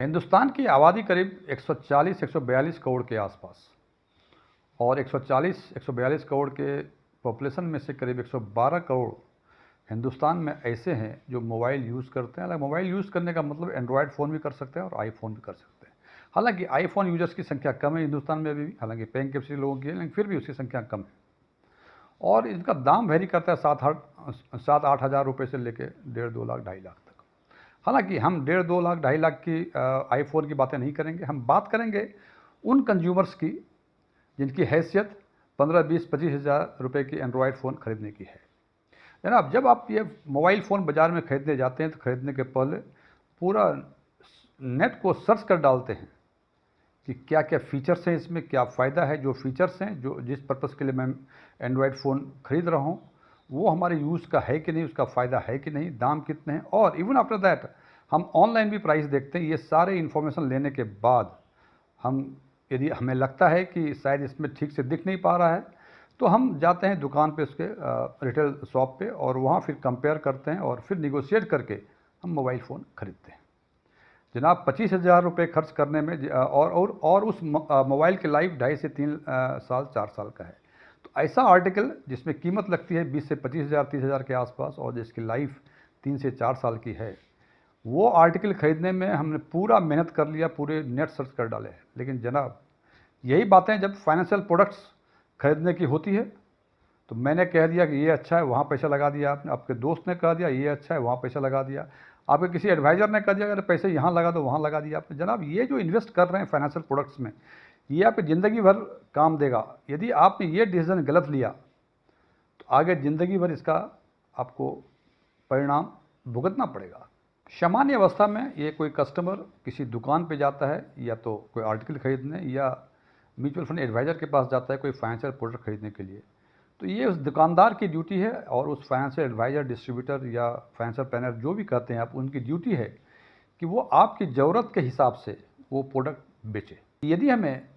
हिंदुस्तान की आबादी करीब 140-142 करोड़ के आसपास और 140-142 करोड़ के पॉपुलेशन में से करीब 112 करोड़ हिंदुस्तान में ऐसे हैं जो मोबाइल यूज़ करते हैं। मोबाइल यूज़ करने का मतलब एंड्रॉयड फ़ोन भी कर सकते हैं और आईफोन भी कर सकते हैं। हालांकि आईफोन यूजर्स की संख्या कम है हिंदुस्तान में अभी भी, हालांकि पेइंग कैपेसिटी लोगों की है, लेकिन फिर भी उसकी संख्या कम है और इनका दाम वेरी करता है 7-8 हज़ार रुपये से लेके 1.5-2 लाख 2.5 लाख तक। हालांकि हम 1.5-2 लाख 2.5 लाख की आईफोन की बातें नहीं करेंगे, हम बात करेंगे उन कंज्यूमर्स की जिनकी हैसियत 15-20-25 हज़ार रुपये की एंड्रॉयड फ़ोन खरीदने की है। जनाब, जब आप ये मोबाइल फ़ोन बाज़ार में ख़रीदने जाते हैं तो ख़रीदने के पहले पूरा नेट को सर्च कर डालते हैं कि क्या क्या फ़ीचर्स हैं इसमें, क्या फ़ायदा है। जो फ़ीचर्स हैं, जो जिस पर्पज़ के लिए मैं एंड्रॉयड फ़ोन ख़रीद रहा हूँ, वो हमारे यूज़ का है कि नहीं, उसका फ़ायदा है कि नहीं, दाम कितने हैं, और इवन आफ्टर दैट हम ऑनलाइन भी प्राइस देखते हैं। ये सारे इन्फॉर्मेशन लेने के बाद हम, यदि हमें लगता है कि शायद इसमें ठीक से दिख नहीं पा रहा है, तो हम जाते हैं दुकान पे, उसके रिटेल शॉप पे, और वहाँ फिर कंपेयर करते हैं और फिर निगोशिएट करके हम मोबाइल फ़ोन खरीदते हैं। जनाब, 25 हज़ार रुपये खर्च करने में और उस मोबाइल की लाइफ 2.5 से 3 साल 4 साल का है। तो ऐसा आर्टिकल जिसमें कीमत लगती है 20 से 25 हज़ार 30 हज़ार के आसपास और जिसकी लाइफ 3 से 4 साल की है, वो आर्टिकल ख़रीदने में हमने पूरा मेहनत कर लिया, पूरे नेट सर्च कर डाले। लेकिन जनाब, यही बातें जब फाइनेंशियल प्रोडक्ट्स खरीदने की होती है तो मैंने कह दिया कि ये अच्छा है, वहाँ पैसा लगा दिया आपने, आपके दोस्त ने कह दिया ये अच्छा है, वहाँ पैसा लगा दिया, आपके किसी एडवाइज़र ने कह दिया अगर पैसे यहाँ लगा दो, वहाँ लगा दिया आपने। जनाब, ये जो इन्वेस्ट कर रहे हैं फाइनेंशियल प्रोडक्ट्स में, ये आपकी ज़िंदगी भर काम देगा। यदि आपने ये डिसीज़न गलत लिया तो आगे ज़िंदगी भर इसका आपको परिणाम भुगतना पड़ेगा। सामान्य अवस्था में ये कोई कस्टमर किसी दुकान पे जाता है या तो कोई आर्टिकल खरीदने या म्यूचुअल फंड एडवाइज़र के पास जाता है कोई फाइनेंशियल प्रोडक्ट खरीदने के लिए, तो ये उस दुकानदार की ड्यूटी है और उस फाइनेंशियल एडवाइज़र, डिस्ट्रीब्यूटर या फाइनेंशियल प्लानर जो भी कहते हैं आप, उनकी ड्यूटी है कि वो आपकी ज़रूरत के हिसाब से वो प्रोडक्ट बेचे। यदि हमें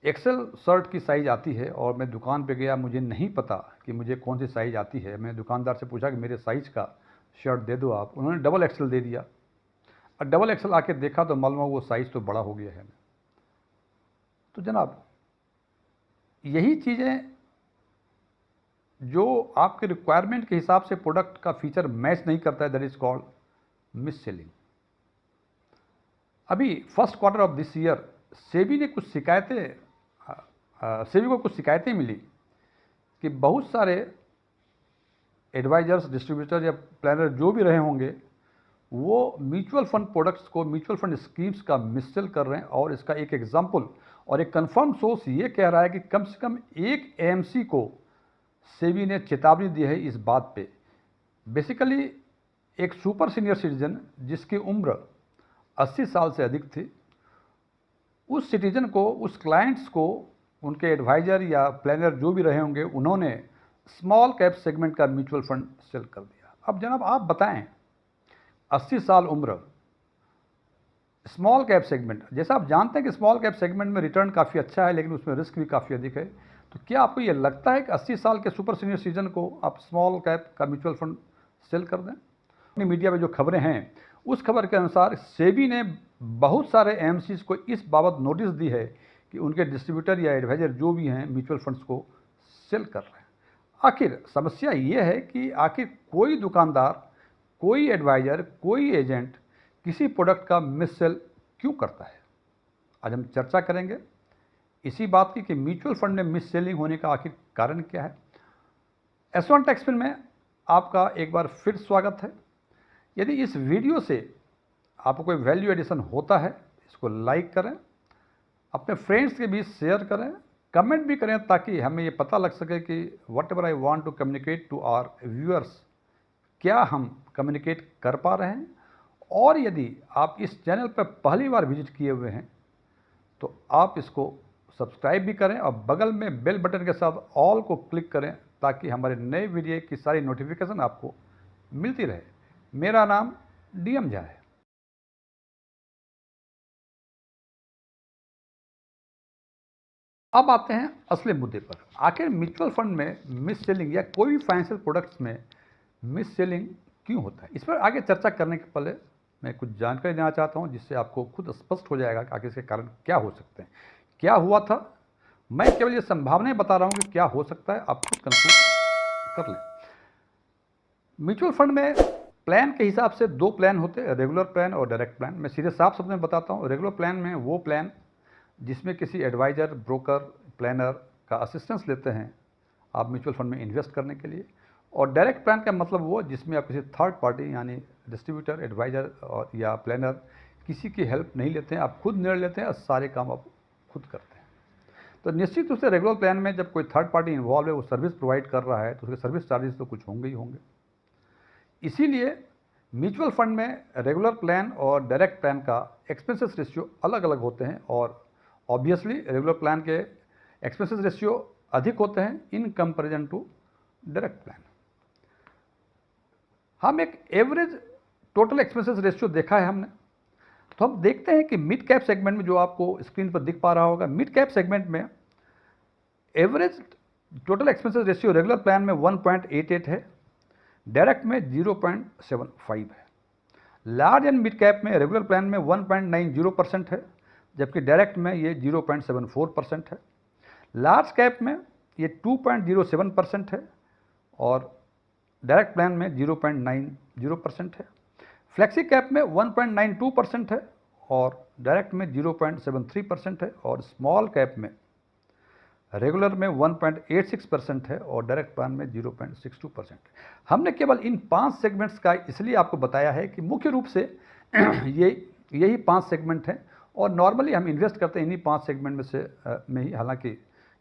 एक्सेल शर्ट की साइज़ आती है और मैं दुकान पे गया, मुझे नहीं पता कि मुझे कौन सी साइज़ आती है, मैं दुकानदार से पूछा कि मेरे साइज़ का शर्ट दे दो आप, उन्होंने डबल एक्सेल दे दिया और डबल एक्सेल आके देखा तो मालूम वो साइज़ तो बड़ा हो गया है। तो जनाब, यही चीज़ें जो आपके रिक्वायरमेंट के हिसाब से प्रोडक्ट का फीचर मैच नहीं करता है, that is called misselling. अभी first quarter of this year SEBI ने कुछ शिकायतें सेबी को कुछ शिकायतें मिली कि बहुत सारे एडवाइजर्स, डिस्ट्रीब्यूटर या प्लानर जो भी रहे होंगे, वो म्यूचुअल फंड प्रोडक्ट्स को, म्यूचुअल फंड स्कीम्स का मिससेल कर रहे हैं। और इसका एक एग्जांपल और एक कंफर्म सोर्स ये कह रहा है कि कम से कम एक एएमसी को सेबी ने चेतावनी दी है इस बात पे। बेसिकली एक सुपर सीनियर सिटीजन जिसकी उम्र 80 साल से अधिक थी, उस सिटीजन को, उस क्लाइंट्स को, उनके एडवाइज़र या प्लानर जो भी रहे होंगे, उन्होंने स्मॉल कैप सेगमेंट का म्यूचुअल फंड सेल कर दिया। अब जनाब, आप बताएं, 80 साल उम्र, स्मॉल कैप सेगमेंट, जैसा आप जानते हैं कि स्मॉल कैप सेगमेंट में रिटर्न काफ़ी अच्छा है लेकिन उसमें रिस्क भी काफ़ी अधिक है। तो क्या आपको ये लगता है कि 80 साल के सुपर सीनियर सिटीजन को आप स्मॉल कैप का म्यूचुअल फंड सेल कर दें? अपनी मीडिया में जो खबरें हैं, उस खबर के अनुसार सेबी ने बहुत सारे एएमसीज को इस बाबत नोटिस दी है कि उनके डिस्ट्रीब्यूटर या एडवाइज़र जो भी हैं म्यूचुअल फंड्स को सेल कर रहे हैं। आखिर समस्या ये है कि आखिर कोई दुकानदार, कोई एडवाइज़र, कोई एजेंट किसी प्रोडक्ट का मिस सेल क्यों करता है? आज हम चर्चा करेंगे इसी बात की कि म्यूचुअल फंड में मिस सेलिंग होने का आखिर कारण क्या है। S1 टेक्सपिन में आपका एक बार फिर स्वागत है। यदि इस वीडियो से आपको कोई वैल्यू एडिशन होता है, इसको लाइक करें, अपने फ्रेंड्स के बीच शेयर करें, कमेंट भी करें ताकि हमें ये पता लग सके कि whatever I want to communicate to our viewers, क्या हम कम्युनिकेट कर पा रहे हैं। और यदि आप इस चैनल पर पहली बार विजिट किए हुए हैं तो आप इसको सब्सक्राइब भी करें और बगल में बेल बटन के साथ ऑल को क्लिक करें ताकि हमारे नए वीडियो की सारी नोटिफिकेशन आपको मिलती रहे। मेरा नाम डीएम झा है। अब आते हैं असली मुद्दे पर। आखिर म्यूचुअल फंड में मिस सेलिंग या कोई भी फाइनेंशियल प्रोडक्ट्स में मिस सेलिंग क्यों होता है, इस पर आगे चर्चा करने के पहले मैं कुछ जानकारी देना चाहता हूँ जिससे आपको खुद स्पष्ट हो जाएगा कि आखिर इसके कारण क्या हो सकते हैं, क्या हुआ था। मैं केवल ये संभावनाएं बता रहा हूँ कि क्या हो सकता है, आप खुद कंफ्यूज कर लें। म्यूचुअल फंड में प्लान के हिसाब से दो प्लान होते हैं, रेगुलर प्लान और डायरेक्ट प्लान। मैं सीधे साफ शब्द में बताता हूँ, रेगुलर प्लान में वो प्लान जिसमें किसी एडवाइज़र, ब्रोकर, प्लानर का असिस्टेंस लेते हैं आप म्यूचुअल फंड में इन्वेस्ट करने के लिए। और डायरेक्ट प्लान का मतलब वो जिसमें आप किसी थर्ड पार्टी यानी डिस्ट्रीब्यूटर, एडवाइज़र और या प्लानर किसी की हेल्प नहीं लेते हैं, आप खुद निर्णय लेते हैं और सारे काम आप खुद करते हैं। तो निश्चित रूप से रेगुलर प्लान में जब कोई थर्ड पार्टी इन्वॉल्व है, वो सर्विस प्रोवाइड कर रहा है, तो उसके सर्विस चार्जेस तो कुछ होंगे ही होंगे। इसीलिए म्यूचुअल फंड में रेगुलर प्लान और डायरेक्ट प्लान का एक्सपेंसेस रेशियो अलग अलग होते हैं, और ऑब्वियसली रेगुलर प्लान के एक्सपेंसेस रेशियो अधिक होते हैं in comparison to direct plan. हम एक एवरेज टोटल एक्सपेंसेस रेशियो देखा है हमने, तो हम देखते हैं कि मिड कैप सेगमेंट में, जो आपको स्क्रीन पर दिख पा रहा होगा, मिड कैप सेगमेंट में average total expenses ratio regular plan में 1.88 है, डायरेक्ट में 0.75 है। लार्ज एंड मिड कैप में रेगुलर प्लान में 1.90% है, जबकि डायरेक्ट में ये 0.74% है। लार्ज कैप में ये 2.07% है और डायरेक्ट प्लान में 0.90% है। फ्लेक्सी कैप में 1.92% है और डायरेक्ट में 0.73% है। और स्मॉल कैप में रेगुलर में 1.86% है और डायरेक्ट प्लान में 0.62% है। हमने केवल इन 5 सेगमेंट्स का इसलिए आपको बताया है कि मुख्य रूप से यही 5 सेगमेंट हैं, और नॉर्मली हम इन्वेस्ट करते हैं इन्हीं 5 सेगमेंट में से में ही। हालांकि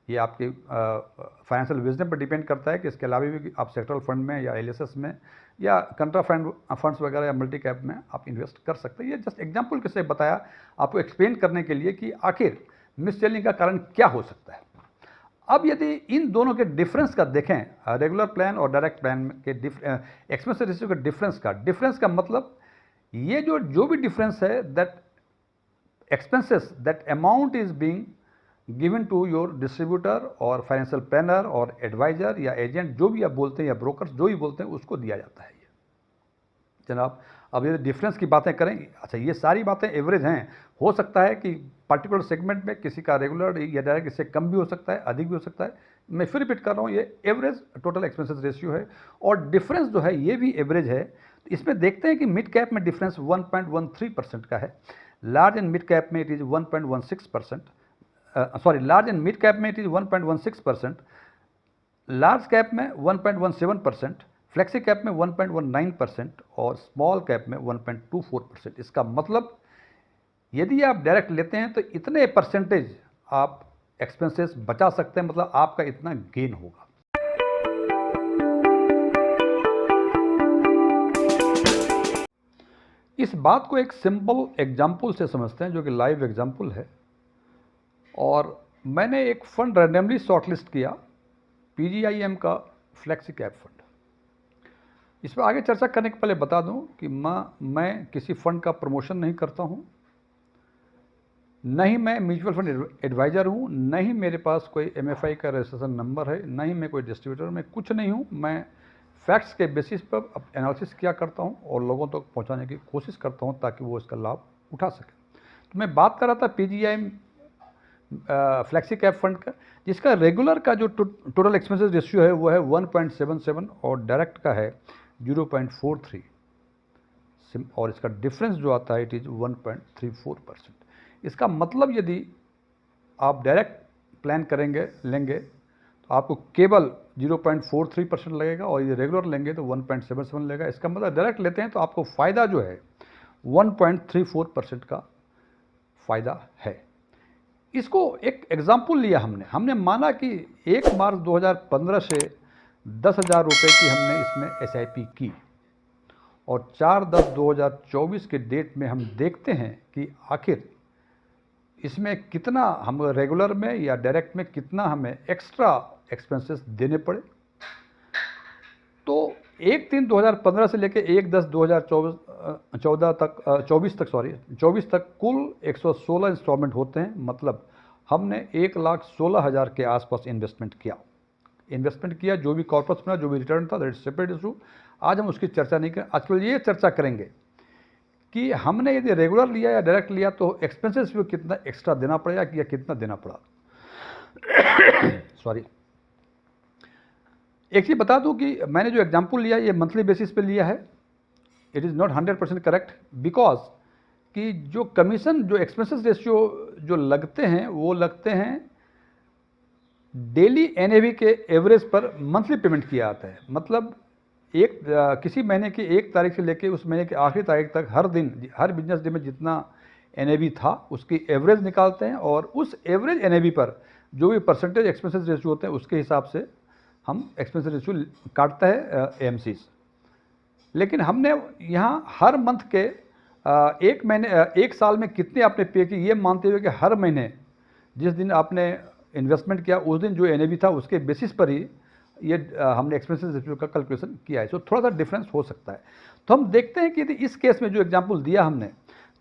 ये आपके फाइनेंशियल विजडम पर डिपेंड करता है कि इसके अलावा भी आप सेक्टरल फंड में या एलएसएस में या कंट्रा फंड्स वगैरह या मल्टी कैप में आप इन्वेस्ट कर सकते हैं। ये जस्ट एग्जांपल के से बताया आपको एक्सप्लेन करने के लिए कि आखिर मिससेलिंग का कारण क्या हो सकता है। अब यदि इन दोनों के डिफरेंस का देखें, रेगुलर प्लान और डायरेक्ट प्लान के एक्सपेंस रेशियो के डिफरेंस का मतलब ये जो भी डिफरेंस है, that expenses, that amount is being given to your distributor और फाइनेंशियल प्लानर और एडवाइजर या एजेंट, जो भी आप बोलते हैं, या ब्रोकर्स जो भी बोलते हैं, उसको दिया जाता है ये जनाब। अब ये डिफरेंस की बातें करें, अच्छा ये सारी बातें एवरेज हैं, हो सकता है कि पर्टिकुलर सेगमेंट में किसी का रेगुलर या डायरेक्ट इससे कम भी हो सकता है, अधिक भी हो सकता है। मैं फिर रिपीट कर रहा हूँ, ये एवरेज टोटल एक्सपेंसेस रेशियो है और डिफरेंस जो है ये भी एवरेज है। इसमें देखते हैं कि मिड कैप में डिफरेंस 1.13% का है, लार्ज एंड मिड कैप में it is 1.16%, large and mid cap में इट इज़ 1.16%, लार्ज कैप में 1.17%, फ्लेक्सी कैप में 1.19% और स्मॉल कैप में 1.24%। इसका मतलब यदि आप डायरेक्ट लेते हैं तो इतने परसेंटेज आप एक्सपेंसेस बचा सकते हैं, मतलब आपका इतना गेन होगा। इस बात को एक सिंपल एग्जाम्पल से समझते हैं, जो कि लाइव एग्जाम्पल है। और मैंने एक फंड रैंडमली शॉर्टलिस्ट किया, PGIM का फ्लेक्सी कैप फंड। इस पर आगे चर्चा करने के पहले बता दूं कि मैं किसी फंड का प्रमोशन नहीं करता हूं, न ही मैं म्यूचुअल फंड एडवाइज़र हूं, न ही मेरे पास कोई MFI का रजिस्ट्रेशन नंबर है, न ही मैं कोई डिस्ट्रीब्यूटर, मैं कुछ नहीं हूं। मैं फैक्ट्स के बेसिस पर एनालिसिस किया करता हूं और लोगों तक पहुंचाने की कोशिश करता हूं ताकि वो इसका लाभ उठा सकें। तो मैं बात कर रहा था PGIM फ्लेक्सी कैप फंड का, जिसका रेगुलर का जो टोटल एक्सपेंसेस रेशियो है वो है 1.77 और डायरेक्ट का है 0.43, और इसका डिफरेंस जो आता है इट इज़ 1.34%। इसका मतलब यदि आप डायरेक्ट प्लान लेंगे तो आपको केवल 0.43% लगेगा, और ये रेगुलर लेंगे तो 1.77 लगेगा। इसका मतलब डायरेक्ट लेते हैं तो आपको फ़ायदा जो है 1.34% का फ़ायदा है। इसको एक एग्जाम्पल लिया हमने माना कि 1 मार्च 2015 से 10,000 रुपये की हमने इसमें SIP की, और 4/10/2024 के डेट में हम देखते हैं कि आखिर इसमें कितना हम रेगुलर में या डायरेक्ट में कितना हमें एक्स्ट्रा एक्सपेंसेस देने पड़े। तो 1/3/2015 से लेकर 1/10/2024 तक कुल 116 इंस्टॉलमेंट होते हैं। मतलब हमने 1,16,000 के आसपास इन्वेस्टमेंट किया। जो भी कॉर्पस बना, जो भी रिटर्न था, दैट इज सेपरेट इशू। आज हम उसकी चर्चा नहीं करें, आज केवल ये चर्चा करेंगे कि हमने यदि रेगुलर लिया या डायरेक्ट लिया तो एक्सपेंसेस भी कितना एक्स्ट्रा देना पड़ेगा या कितना देना पड़ा। सॉरी, एक चीज़ बता दूं कि मैंने जो एग्जांपल लिया ये मंथली बेसिस पे लिया है। It is not 100% correct, because कि जो कमीशन जो एक्सपेंसेस रेशियो जो लगते हैं वो लगते हैं डेली एनएवी के एवरेज पर मंथली पेमेंट किया जाता है। मतलब किसी महीने की 1 तारीख से लेकर उस महीने की आखिरी तारीख तक हर दिन, हर बिजनेस डे में जितना एनएवी था उसकी एवरेज निकालते हैं और उस एवरेज एनएवी पर जो भी परसेंटेज एक्सपेंसेस रेशियो होते हैं उसके हिसाब से हम एक्सपेंसेस रेशियो काटता है एएमसीज। लेकिन हमने यहाँ हर मंथ के एक साल में कितने आपने पे किए ये मानते हुए कि हर महीने जिस दिन आपने इन्वेस्टमेंट किया उस दिन जो एनएवी था उसके बेसिस पर ही ये हमने एक्सपेंसेस रेशियो का कैलकुलेशन किया है। सो थोड़ा सा डिफरेंस हो सकता है। तो हम देखते हैं कि यदि इस केस में जो एग्जांपल दिया हमने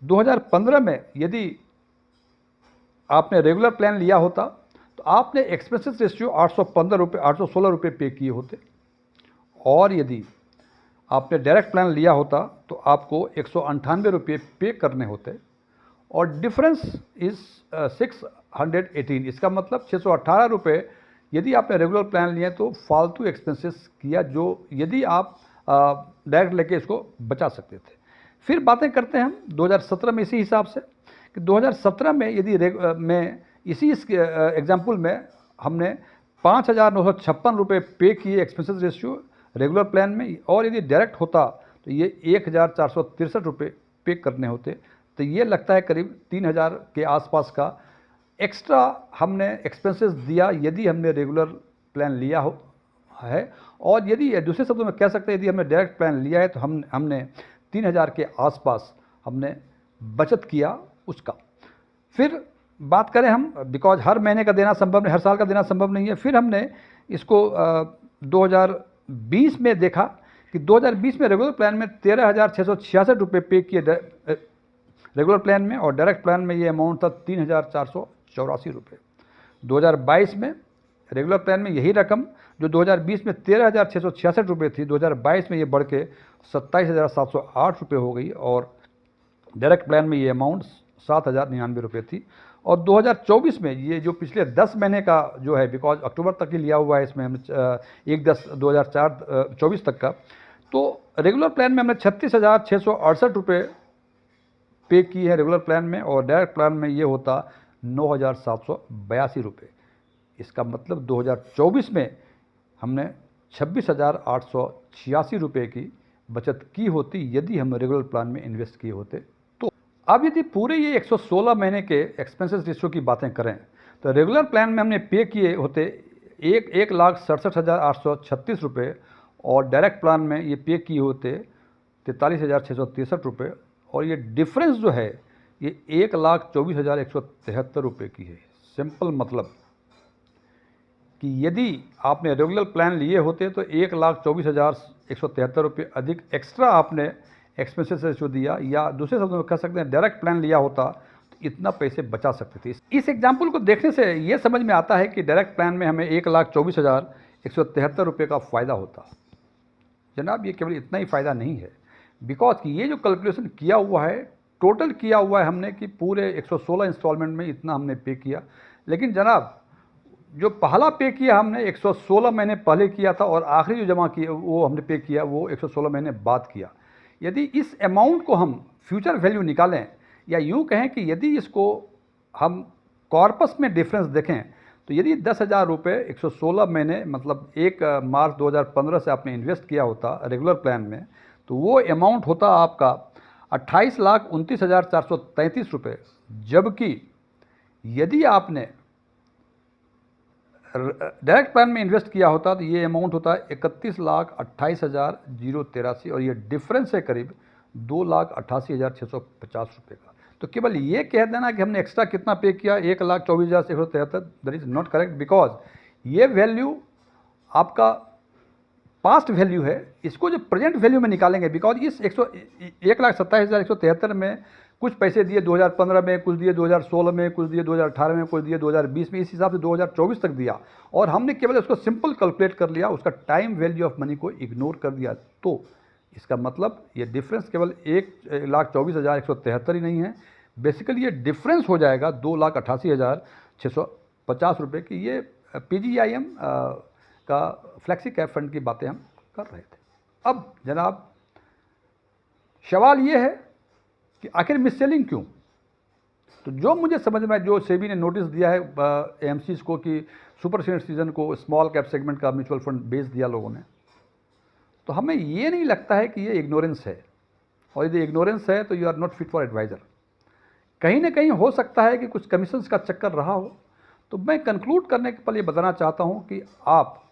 2015 में यदि आपने रेगुलर प्लान लिया होता तो आपने एक्सपेंसेस रेशियो 816 रुपये पे किए होते, और यदि आपने डायरेक्ट प्लान लिया होता तो आपको 198 रुपये पे करने होते, और डिफरेंस इज 618। इसका मतलब 618 रुपये यदि आपने रेगुलर प्लान लिए तो फालतू एक्सपेंसेस किया, जो यदि आप डायरेक्ट लेके इसको बचा सकते थे। फिर बातें करते हैं हम 2017 में इसी हिसाब से कि 2017 में यदि इसी एग्जाम्पल में हमने 5,956 रुपये पे किए एक्सपेंसेस रेशियो रेगुलर प्लान में, और यदि डायरेक्ट होता तो ये 1,463 रुपये पे करने होते। तो ये लगता है करीब 3,000 के आसपास का एक्स्ट्रा हमने एक्सपेंसेस दिया यदि हमने रेगुलर प्लान लिया हो है। और यदि दूसरे शब्दों में कह सकते हैं यदि हमने डायरेक्ट प्लान लिया है तो हमने 3,000 के आसपास हमने बचत किया उसका। फिर बात करें हम, बिकॉज हर महीने का देना संभव नहीं, हर साल का देना संभव नहीं है, फिर हमने इसको 2020 में देखा कि 2020 में रेगुलर प्लान में 13,666 रुपये पे किए रेगुलर प्लान में, और डायरेक्ट प्लान में ये अमाउंट था 3,484 रुपये। 2022 में रेगुलर प्लान में यही रकम जो 2020 में 13,666 रुपये थी, 2022 में ये बढ़ के 27,708 रुपये हो गई, और डायरेक्ट प्लान में ये अमाउंट 7,099 रुपये थी। और 2024 में ये जो पिछले 10 महीने का जो है, बिकॉज अक्टूबर तक ही लिया हुआ है इसमें हमने 1/10/2024 तक का, तो रेगुलर प्लान में हमने 36,668 रुपये पे की है रेगुलर प्लान में, और डायरेक्ट प्लान में ये होता 9,782 रुपये। इसका मतलब 2024 में हमने 26,886 रुपये की बचत की होती यदि हम रेगुलर प्लान में इन्वेस्ट किए होते। तो अब यदि पूरे ये 116 महीने के एक्सपेंसेस रेशियो की बातें करें तो रेगुलर प्लान में हमने पे किए होते 1,67,836 रुपये, और डायरेक्ट प्लान में ये पे किए होते 43,663 रुपये, और ये डिफरेंस जो है ये 1,24,173 रुपये की है। सिंपल मतलब कि यदि आपने रेगुलर प्लान लिए होते तो 1,24,173 रुपये अधिक एक्स्ट्रा आपने एक्सपेंसेस रेशियो दिया, या दूसरे शब्दों में कह सकते हैं डायरेक्ट प्लान लिया होता तो इतना पैसे बचा सकते थे। इस एग्जाम्पल को देखने से ये समझ में आता है कि डायरेक्ट प्लान में हमें 1,24,173 रुपये का फ़ायदा होता। जनाब ये केवल इतना ही फ़ायदा नहीं है, बिकॉज कि ये जो कैलकुलेशन किया हुआ है, टोटल किया हुआ है हमने कि पूरे 116 इंस्टॉलमेंट में इतना हमने पे किया। लेकिन जनाब जो पहला पे किया हमने 116 महीने पहले किया था, और आखिरी जो जमा किया वो हमने पे किया वो 116 महीने बाद किया। यदि इस अमाउंट को हम फ्यूचर वैल्यू निकालें, या यूँ कहें कि यदि इसको हम कॉर्पस में डिफरेंस देखें, तो यदि 10,000 रुपये 116 महीने मतलब 1 मार्च 2015 से आपने इन्वेस्ट किया होता रेगुलर प्लान में, तो वो अमाउंट होता आपका 28,29,433 रुपये। जबकि यदि आपने डायरेक्ट प्लान में इन्वेस्ट किया होता तो ये अमाउंट होता है 31,28,083, और ये डिफरेंस है करीब 2,88,650 रुपये का। तो केवल ये कह देना कि हमने एक्स्ट्रा कितना पे किया 1,24,173, that is not correct, because ये वैल्यू आपका पास्ट वैल्यू है। इसको जो प्रेजेंट वैल्यू में निकालेंगे, बिकॉज इस 1,27,173 में कुछ पैसे दिए 2015 में, कुछ दिए 2016 में, कुछ दिए 2018 में, कुछ दिए 2020 में, इस हिसाब से 2024 तक दिया, और हमने केवल उसको सिंपल कैलकुलेट कर लिया, उसका टाइम वैल्यू ऑफ मनी को इग्नोर कर दिया। तो इसका मतलब ये डिफरेंस केवल 1,24,173 ही नहीं है, बेसिकली ये डिफरेंस हो जाएगा 2,88,650 रुपये की। ये PGIM का फ्लेक्सी कैप फंड की बातें हम कर रहे थे। अब जनाब सवाल ये है कि आखिर मिससेलिंग क्यों? तो जो मुझे समझ में, जो सेबी ने नोटिस दिया है AMCs को कि सुपर सीनियर सिटीजन को स्मॉल कैप सेगमेंट का म्यूचुअल फंड बेच दिया लोगों ने, तो हमें ये नहीं लगता है कि ये इग्नोरेंस है, और यदि इग्नोरेंस है तो you are not fit for adviser. कहीं ना कहीं हो सकता है कि कुछ कमीशंस का चक्कर रहा हो। तो मैं कंक्लूड करने के पहले ये बताना चाहता हूँ कि आप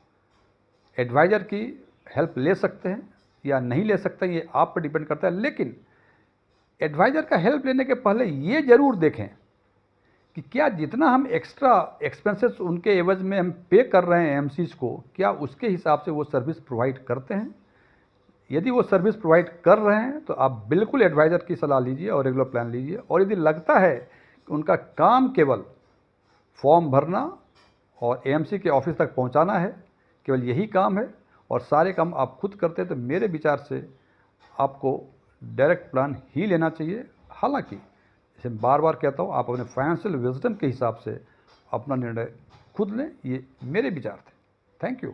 एडवाइज़र की हेल्प ले सकते हैं या नहीं ले सकते हैं, ये आप पर डिपेंड करता है। लेकिन एडवाइज़र का हेल्प लेने के पहले ये ज़रूर देखें कि क्या जितना हम एक्स्ट्रा एक्सपेंसेस उनके एवज में हम पे कर रहे हैं AMCs को, क्या उसके हिसाब से वो सर्विस प्रोवाइड करते हैं। यदि वो सर्विस प्रोवाइड कर रहे हैं तो आप बिल्कुल एडवाइज़र की सलाह लीजिए और रेगुलर प्लान लीजिए। और यदि लगता है कि उनका काम केवल फॉर्म भरना और AMC के ऑफिस तक पहुंचाना है, केवल यही काम है और सारे काम आप खुद करते हैं, तो मेरे विचार से आपको डायरेक्ट प्लान ही लेना चाहिए। हालांकि जैसे बार बार कहता हूँ, आप अपने फाइनेंशियल विजडम के हिसाब से अपना निर्णय खुद लें, ये मेरे विचार थे। Thank you.